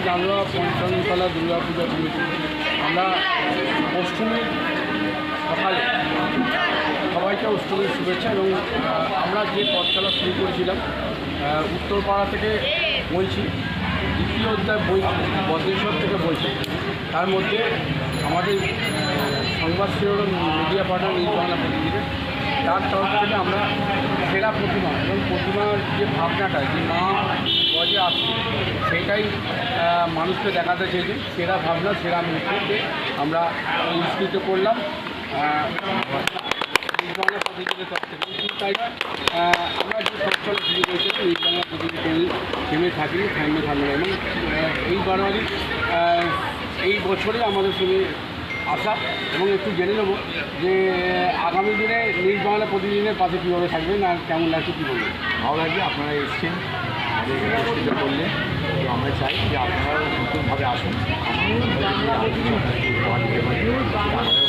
চাঁদোয়া পঞ্চান্নতলা দুর্গা পূজা committee আমরা অষ্টমীর সকালে সবাইকে অষ্টমীর শুভেচ্ছা এবং আমরা যে পথ চলা শুরু করেছিলাম উত্তরপাড়া থেকে বলছি দ্বিতীয় অধ্যায় বই বদ্রেশ্বর থেকে বলছি তার মধ্যে আমাদের সংবাদ শিরোনাম মিডিয়া পার্টনার নিউজ বাংলা প্রতিনিধি তার তরফ থেকে আমরা সেরা প্রতিমা এবং প্রতিমার যে ভাবনাটা যে মা গজে আসছে সেটাই মানুষকে দেখাতে চেয়েছি। সেরা ভাবনা সেরা মূর্তিকে আমরা পুরস্কৃত করলাম নিউজ বাংলা প্রতিনিধির তরফ থেকে। তাই আমরা যে সচ্ছল শুরু করেছি নিউজ বাংলা প্রতিনিধি থেমে থাকিনি থামবে না এবং এই বারবারই এই বছরই আমাদের সঙ্গে আসা এবং একটু জেনে নেব যে আগামী দিনে নিউজ বাংলা প্রতিদিনের পাশে কীভাবে থাকবেন আর কেমন লাগছে কী বলবেন। ভালো লাগবে আপনারা এসছেন আমাদের উপস্থিত করলে তো আমরা চাই যে আপনারা নতুনভাবে আসুন আমাদেরও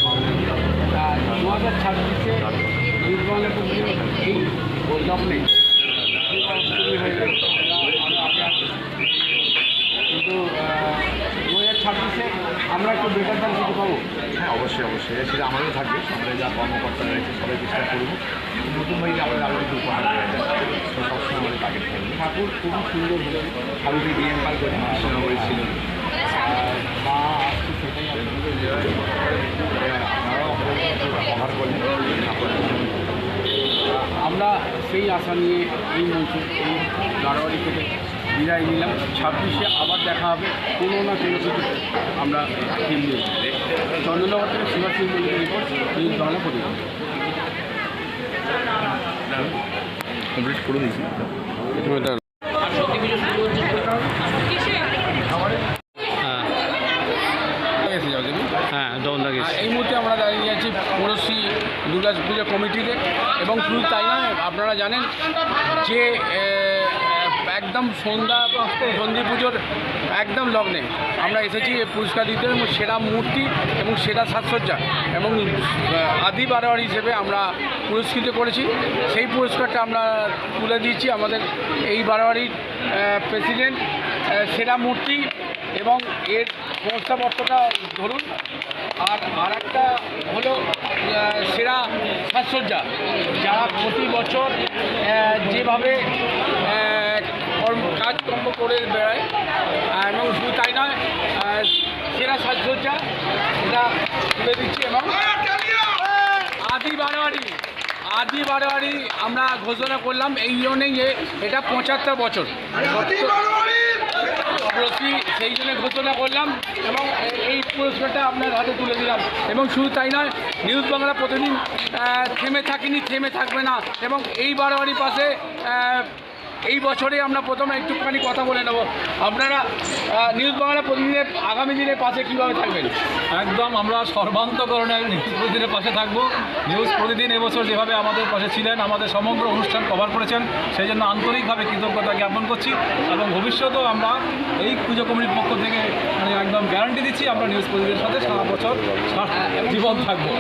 ভালো লাগবে। 2026 নিউজ বাংলা প্রতিদিন এই লগ্নে কিন্তু 2026-এ আমরা একটু বেটার দাম কিছু পাবো। হ্যাঁ অবশ্যই সেটা আমাদেরও থাকবে। আমাদের যা কর্মকর্তা রয়েছে সবাই চেষ্টা করবো নতুনভাবে আমাদের আরও একটু উপহার দেওয়া যায় সবসময় আমাদের টার্গেট থাকবে। ঠাকুর খুবই সুন্দর হয়েছে ঠাকুরকে ডিএম পাল করে কৃষ্ণনগরে ছিল মা আসছে সেটাই আপনারাও কভার করলেন। আমরা সেই আশা নিয়ে এই মঞ্চে এই গাড়োয়ারি থেকে বিদায় নিলাম। 26-এ আবার দেখা হবে কোনো না কোনো কিছু আমরা ফিল নিয়ে। চন্দননগর থেকে শিবা সিং মন্দিরের রিপোর্ট নিউজ বাংলা প্রতিদিন। কমপ্লিট করে দিয়েছি। এই মুহূর্তে আমরা দাঁড়িয়ে আছি পড়শি দুর্গা পূজা কমিটিতে এবং শুধু তাই নয় আপনারা জানেন যে একদম সন্ধি পুজোর একদম লগ্নে আমরা এসেছি পুরস্কার দিতে এবং সেরা মূর্তি এবং সেরা সাজসজ্জা এবং আদি বারোয়ারি হিসেবে আমরা পুরস্কৃত করেছি। সেই পুরস্কারটা আমরা তুলে দিচ্ছি আমাদের এই বারোয়ারির প্রেসিডেন্ট সেরা মূর্তি এবং এর সংস্থাপত্রটা ধরুন আর একটা হলো সেরা সাজসজ্জা যারা প্রতি বছর যেভাবে কাজকর্ম করে বেড়ায় এবং শুধু তাই নয় সেরা সাজসজ্জা এটা তুলে দিচ্ছি এবং আদি বারোয়ারি আমরা ঘোষণা করলাম এই জন্যেই যে এটা 75 বছর সেই জন্য ঘোষণা করলাম এবং এই পুরস্কারটা আপনার হাতে তুলে দিলাম এবং শুধু তাই নয় নিউজ বাংলা প্রতিদিন থেমে থাকবে না এবং এই বারোয়ারির পাশে এই বছরে আমরা প্রথমে একটুখানি কথা বলে নেব। আপনারা নিউজ বাংলা প্রতিদিনের আগামী দিনের পাশে কীভাবে থাকবেন? একদম আমরা সর্বান্তকরণে নিউজ প্রতিদিনের পাশে থাকবো। নিউজ প্রতিদিন এবছর যেভাবে আমাদের পাশে ছিলেন আমাদের সমগ্র অনুষ্ঠান কভার করেছেন সেই জন্য আন্তরিকভাবে কৃতজ্ঞতা জ্ঞাপন করছি এবং ভবিষ্যতেও আমরা এই পুজো কমিটির পক্ষ থেকে মানে একদম গ্যারান্টি দিচ্ছি আমরা নিউজ প্রতিদিনের সাথে সারা বছর জীবন থাকবো।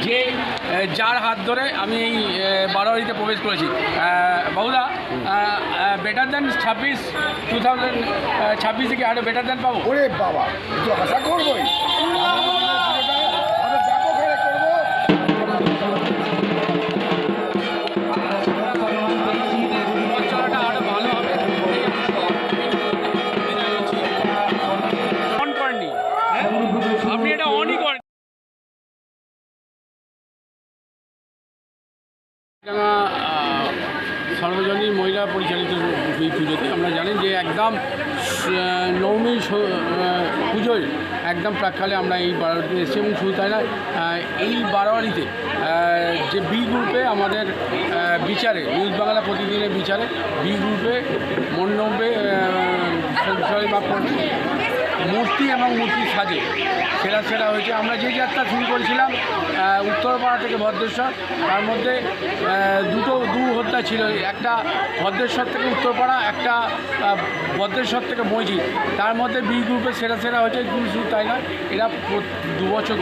যে যার হাত ধরে আমি এই বারোয়ারিতে প্রবেশ করেছি বাবুদা বেটার দেন 2026 থেকে আরও বেটার দেন পাবো। ওরে বাবা একটু আশা করবোই আপনি এটা অনই করেন। সর্বজনীন মহিলা পরিচালিত এই পুজোতে আমরা জানি যে একদম নবমী পুজোর একদম প্রাককালে আমরা এই বারোয়ারিতে এসেছি এবং শুধু তাই না এই বারোয়ারিতে যে বি গ্রুপে আমাদের বিচারে নিউজ বাংলা প্রতিদিনের বিচারে বি গ্রুপে মণ্ডপে মূর্তি এবং মূর্তির সাজে সেরা হয়েছে। আমরা যে যাত্রা শুরু করেছিলাম উত্তরপাড়া থেকে ভদ্রেশ্বর তার মধ্যে দু হত্যা ছিল, একটা ভদ্রেশ্বর থেকে উত্তরপাড়া একটা ভদ্রেশ্বর থেকে মসজিদ, তার মধ্যে বি গ্রুপে সেরা হয়েছে। শুধু তাই না এরা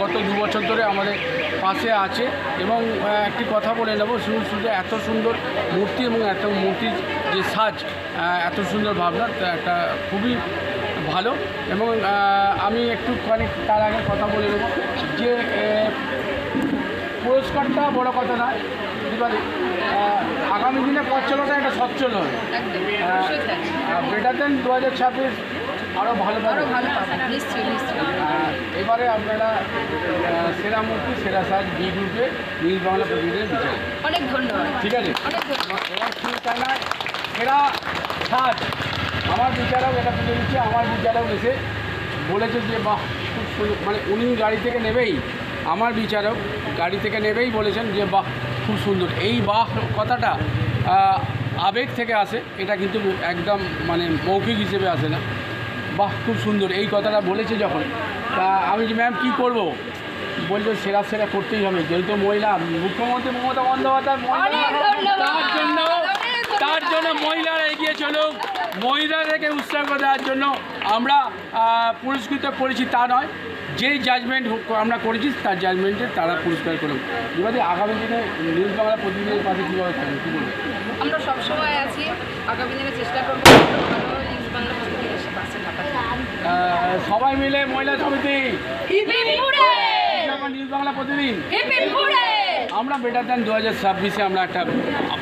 গত দু বছর ধরে আমাদের পাশে আছে এবং একটি কথা বলে নেব শুধু এত সুন্দর মূর্তি এবং এত মূর্তির যে সাজ এত সুন্দর ভাবনা একটা খুবই ভালো। এবং আমি একটুখানি তার আগে কথা বলে নেব যে পুরস্কারটা বড় কথা নয়, এবারে আগামী দিনে পথ চলাটা একটা সচ্ছল হবে। একদম অবশ্যই তাই। বেটার দেন 2026 আরও ভালো আরও পাবে। ভালো পাবেন, নিশ্চয়ই নিশ্চয়ই। এবারে আপনারা সেরা মূর্তি সেরা সাজ বি গ্রুপে নিউজ বাংলা প্রতিদিনের বিচার, অনেক ধন্যবাদ। ঠিক আছে? অনেক ধন্যবাদ। এবার শুধু তাই নয়, সেরা সাজ আমার বিচারক এটা তুলে দিচ্ছে। আমার বিচারক এসে বলেছে যে বাহ খুব সুন্দর, মানে উনি গাড়ি থেকে নেবেই, আমার বিচারক গাড়ি থেকে নেবেই বলেছেন যে বাহ খুব সুন্দর। এই বাহ কথাটা আবেগ থেকে আসে, এটা কিন্তু একদম মানে মৌখিক হিসেবে আসে না। বাহ খুব সুন্দর এই কথাটা বলেছে যখন, তা আমি যে ম্যাম কী করবো, বলছে সেরা সেরা করতেই হবে, যেহেতু মহিলা মুখ্যমন্ত্রী মমতা বন্দ্যোপাধ্যায় মহিলা, অনেক ধন্যবাদ। তার জন্য মহিলারা এগিয়ে চলুক, মহিলাদেরকে উৎসাহ দেওয়ার জন্য আমরা পুরস্কৃত করেছি তা নয়, যেই জাজমেন্ট আমরা করেছি তার জাজমেন্টে তারা পুরস্কার করুক। এবারে আগামী দিনে নিউজ বাংলা প্রতিদিনের পাশে কীভাবে থাকবে কী বলবেন? আমরা সবসময় আছি, আগামী দিনে চেষ্টা করবো ভালো নিউজ বাংলা প্রতিদিনের পাশে থাকার। সবাই মিলে মহিলা সমিতি নিউজ বাংলা প্রতিদিন আমরা বেটার দেন 2026-এ আমরা একটা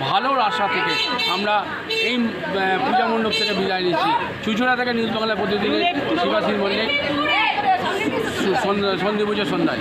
ভালো আশা থেকে আমরা এই পূজা মণ্ডপ থেকে বিদায় নিচ্ছি। চুচুড়া থেকে নিউজ বাংলা প্রতিদিনের শিবাশী মল্লিক, সন্ধি পুজো সন্ধ্যায়।